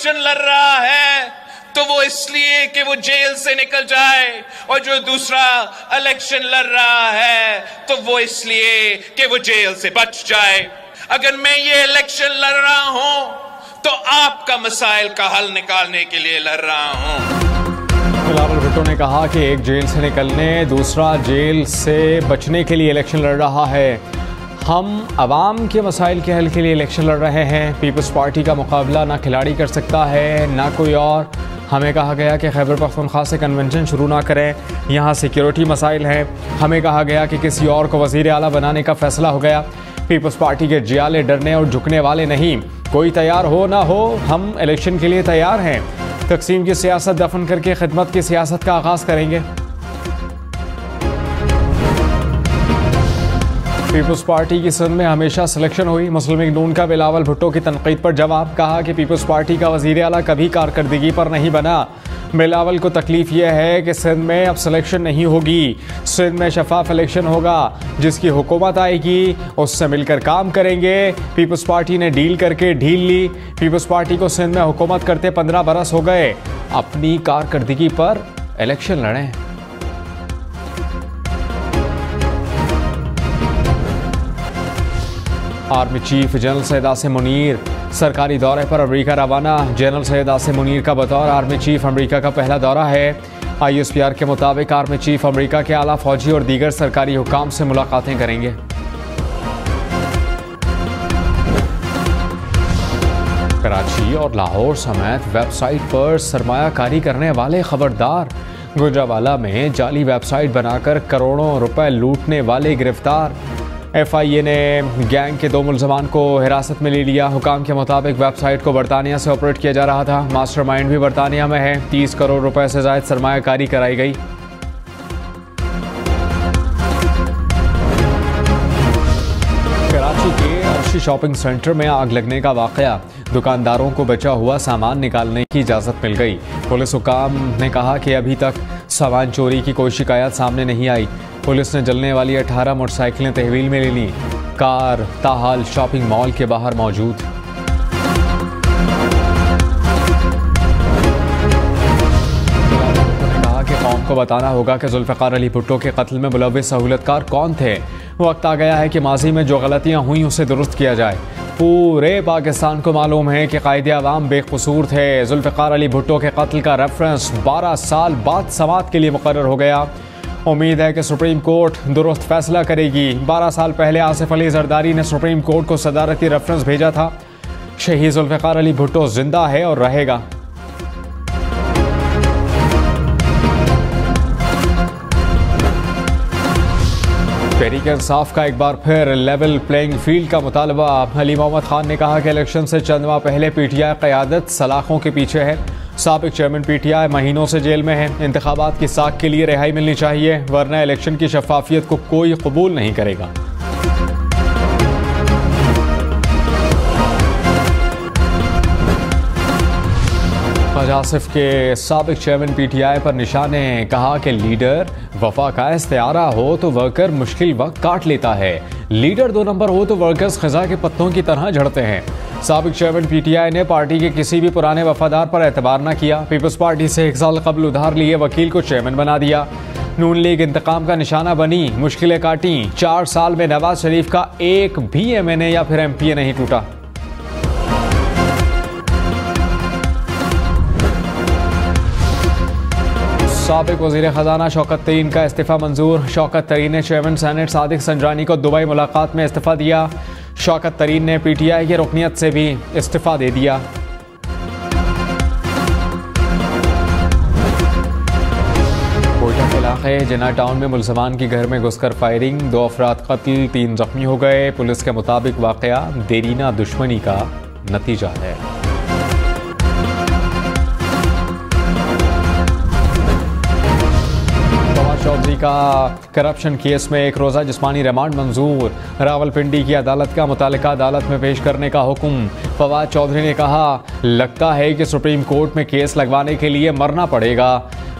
Election लड़ रहा है तो वो इसलिए कि वो जेल से निकल जाए, और जो दूसरा इलेक्शन लड़ रहा है तो वो इसलिए कि वो जेल से बच जाए। अगर मैं ये इलेक्शन लड़ रहा हूं तो आपका मसाइल का हल निकालने के लिए लड़ रहा हूं। बिलावल भुट्टो ने कहा कि एक जेल से निकलने, दूसरा जेल से बचने के लिए इलेक्शन लड़ रहा है। हम अवाम के मसाइल के हल के लिए इलेक्शन लड़ रहे हैं। पीपल्स पार्टी का मुकाबला ना खिलाड़ी कर सकता है ना कोई और। हमें कहा गया कि खैबर पख्तूनख्वा से कन्वेंशन शुरू ना करें, यहाँ सिक्योरिटी मसाइल हैं। हमें कहा गया कि किसी और को वज़ीर आला बनाने का फ़ैसला हो गया। पीपल्स पार्टी के जियाले डरने और झुकने वाले नहीं। कोई तैयार हो ना हो, हम इलेक्शन के लिए तैयार हैं। तकसीम की सियासत दफन करके खिदमत की सियासत का आगाज़ करेंगे। पीपल्स पार्टी की सिंध में हमेशा सिलेक्शन हुई। मुस्लिम लीग नून का बिलावल भुट्टो की तनकीद पर जवाब, कहा कि पीपल्स पार्टी का वज़ीर आला कभी कारकर्दगी पर नहीं बना। बिलावल को तकलीफ यह है कि सिंध में अब सिलेक्शन नहीं होगी, सिंध में शफाफ इलेक्शन होगा। जिसकी हुकूमत आएगी उससे मिलकर काम करेंगे। पीपल्स पार्टी ने डील करके ढील ली। पीपल्स पार्टी को सिंध में हुकूमत करते 15 बरस हो गए। अपनी कारकर्दगी पर इलेक्शन लड़ें। Army chief general Syed Asim Munir सरकारी दौरे पर अमेरिका रवाना। जनरल सैयद आसिम मुनीर का बतौर आर्मी चीफ अमेरिका का पहला दौरा है। ISPR के मुताबिक आर्मी चीफ अमेरिका के आला फौजी और दीगर सरकारी हुकाम से मुलाकातें करेंगे। कराची और लाहौर समेत वेबसाइट पर सरमायाकारी करने वाले खबरदार। गुजरावाला में जाली वेबसाइट बनाकर करोड़ों रुपए लूटने वाले गिरफ्तार। FIA ने गैंग के 2 मुलजमान को हिरासत में ले लिया। हुकाम के मुताबिक वेबसाइट को बरतानिया से ऑपरेट किया जा रहा था। मास्टरमाइंड भी बरतानिया में है। 30 करोड़ रुपए से ज़ायद सरमायाकारी कराई गई। कराची के अर्शी शॉपिंग सेंटर में आग लगने का वाकया। दुकानदारों को बचा हुआ सामान निकालने की इजाज़त मिल गई। पुलिस हुकाम ने कहा कि अभी तक सामान चोरी की कोई शिकायत सामने नहीं आई। पुलिस ने जलने वाली 18 मोटरसाइकिलें तहवील में ले लीं। कार ताहाल शॉपिंग मॉल के बाहर मौजूद। उन्होंने कहा कि कौम को बताना होगा कि जुल्फ़िकार अली भुट्टो के कत्ल में मुलव्विस सहूलतकार कौन थे। वक्त आ गया है कि माजी में जो गलतियां हुई उसे दुरुस्त किया जाए। पूरे पाकिस्तान को मालूम है कि कायदे आवाम बेकसूर थे। जुल्फ़िकार अली भुट्टो के कत्ल का रेफरेंस 12 साल बाद समाअत के लिए मुकर्रर हो गया। उम्मीद है कि सुप्रीम कोर्ट दुरुस्त फैसला करेगी। 12 साल पहले आसिफ अली जरदारी ने सुप्रीम कोर्ट को सदारती रेफरेंस भेजा था। शहीद जुल्फ़िकार अली भुट्टो जिंदा है और रहेगा। तहरीक इंसाफ का एक बार फिर लेवल प्लेइंग फील्ड का मुतालबा। अली मोहम्मद खान ने कहा कि इलेक्शन से चंद माह पहले PTI क़यादत सलाखों के पीछे है। साबिक चेयरमैन PTI महीनों से जेल में है। इंतखाबात की साख के लिए रिहाई मिलनी चाहिए, वरना इलेक्शन की शफाफियत को कोई कबूल नहीं करेगा। आसिफ के साबिक चेयरमैन PTI पर निशाने। कहा कि लीडर वफा का इस्तिआरा हो तो वर्कर मुश्किल वक्त काट लेता है, लीडर 2 नंबर हो तो वर्कर्स खजा के पत्तों की तरह झड़ते हैं। साबिक चेयरमैन PTI ने पार्टी के किसी भी पुराने वफादार पर एतबार न किया। पीपल्स पार्टी से 1 साल कबल उधार लिए वकील को चेयरमैन बना दिया। नून लीग इंतकाम का निशाना बनी, मुश्किलें काटी। 4 साल में नवाज शरीफ का एक भी MNA या फिर MPA नहीं टूटा। साबिक वज़ीर ख़जाना शौकत तरीन का इस्तीफ़ा मंजूर। शौकत तरीन ने चेयरमैन सेनेट सादिक संजरानी को दुबई मुलाकात में इस्तीफ़ा दिया। शौकत तरीन ने PTI की रुकनियत से भी इस्तीफ़ा दे दिया। कोयटा के इलाके जिना टाउन में मुलजमान की घर में घुसकर फायरिंग, 2 अफराद कत्ल, 3 जख्मी हो गए। पुलिस के मुताबिक वाक़या देरीना दुश्मनी का नतीजा है। चौधरी का करप्शन केस में 1 रोज़ा जिस्मानी रिमांड मंजूर। रावलपिंडी की अदालत का मुतालिका अदालत में पेश करने का हुक्म। फवाद चौधरी ने कहा, लगता है कि सुप्रीम कोर्ट में केस लगवाने के लिए मरना पड़ेगा।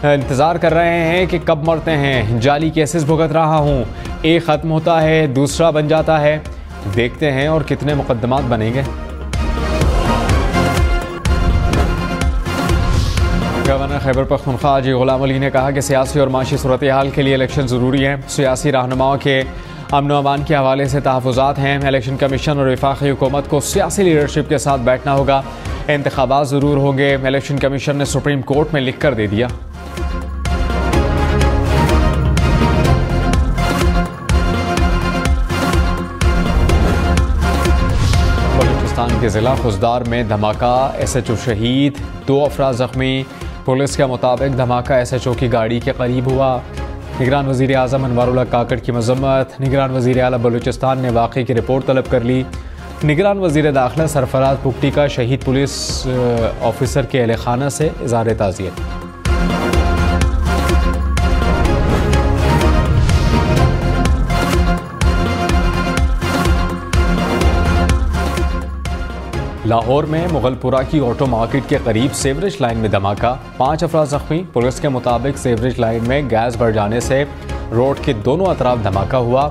इंतज़ार कर रहे हैं कि कब मरते हैं। जाली केसेस भुगत रहा हूँ, एक ख़त्म होता है दूसरा बन जाता है। देखते हैं और कितने मुकदमात बनेंगे। गवर्नर खैबर पख्तूनख्वा हाजी गुलाम अली ने कहा कि सियासी और माशी सूरत हाल के लिए इलेक्शन ज़रूरी है। सियासी रहनुमाओं के अमन व अमान के हवाले से तहफ़्फ़ुज़ात हैं। इलेक्शन कमीशन और वफाकी हुकूमत को सियासी लीडरशिप के साथ बैठना होगा। इंतखाबात ज़रूर होंगे, इलेक्शन कमीशन ने सुप्रीम कोर्ट में लिख कर दे दिया। बलूचिस्तान के ज़िला खुजदार में धमाका, SHO शहीद, 2 अफराद ज़ख्मी। पुलिस के मुताबिक धमाका SHO की गाड़ी के करीब हुआ। निगरान वज़ीर आज़म अनवारुल्लाह काकड़ की मज़म्मत। निगरान वज़ीर आला बलूचिस्तान ने वाक़े की रिपोर्ट तलब कर ली। निगरान वज़ीर दाखिला सरफराज पुख्ती का शहीद पुलिस ऑफिसर के अहले खाना से इज़हार ताज़ियत। लाहौर में मुगलपुरा की ऑटो मार्केट के करीब सेवरेज लाइन में धमाका, 5 अफराद जख्मी। पुलिस के मुताबिक सेवरेज लाइन में गैस भर जाने से रोड के दोनों अतराफ धमाका हुआ।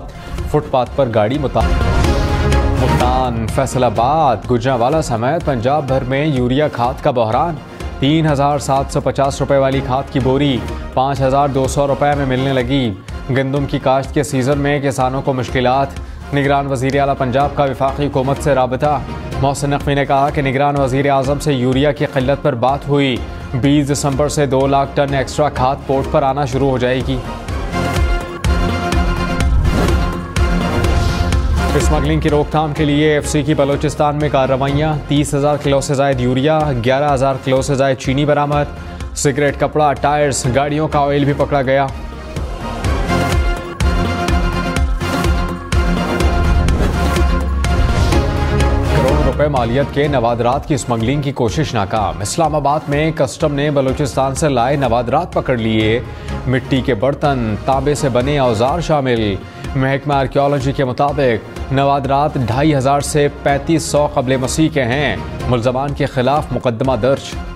फुटपाथ पर गाड़ी मुल्तान, फैसलाबाद, गुजरांवाला समेत पंजाब भर में यूरिया खाद का बहरान। 3,750 रुपए वाली खाद की बोरी 5,200 रुपए में मिलने लगी। गंदम की काश्त के सीजन में किसानों को मुश्किलात। निगरान वज़ीर आला पंजाब का वफाकी हुकूमत से राबता। मोहसिन नकवी ने कहा कि निगरान वज़ीर आज़म से यूरिया की किल्लत पर बात हुई। 20 दिसंबर से 2 लाख टन एक्स्ट्रा खाद पोर्ट पर आना शुरू हो जाएगी। स्मगलिंग की रोकथाम के लिए FC की बलूचिस्तान में कार्रवाइयाँ। 30,000 किलो से ज़ायद यूरिया, 11,000 किलो से ज़ायद चीनी बरामद। सिगरेट, कपड़ा, टायर्स, गाड़ियों का ऑयल भी पकड़ा गया। रुपए मालियत के नवादरात की स्मगलिंग की कोशिश नाकाम। इस्लामाबाद में कस्टम ने बलूचिस्तान से लाए नवादरात पकड़ लिए। मिट्टी के बर्तन, तांबे से बने औजार शामिल। महकमा आर्कियोलॉजी के मुताबिक नवादरात 2,500 से 3,500 क़ब्ल मसीह के हैं। मुल्ज़मान के खिलाफ मुकदमा दर्ज।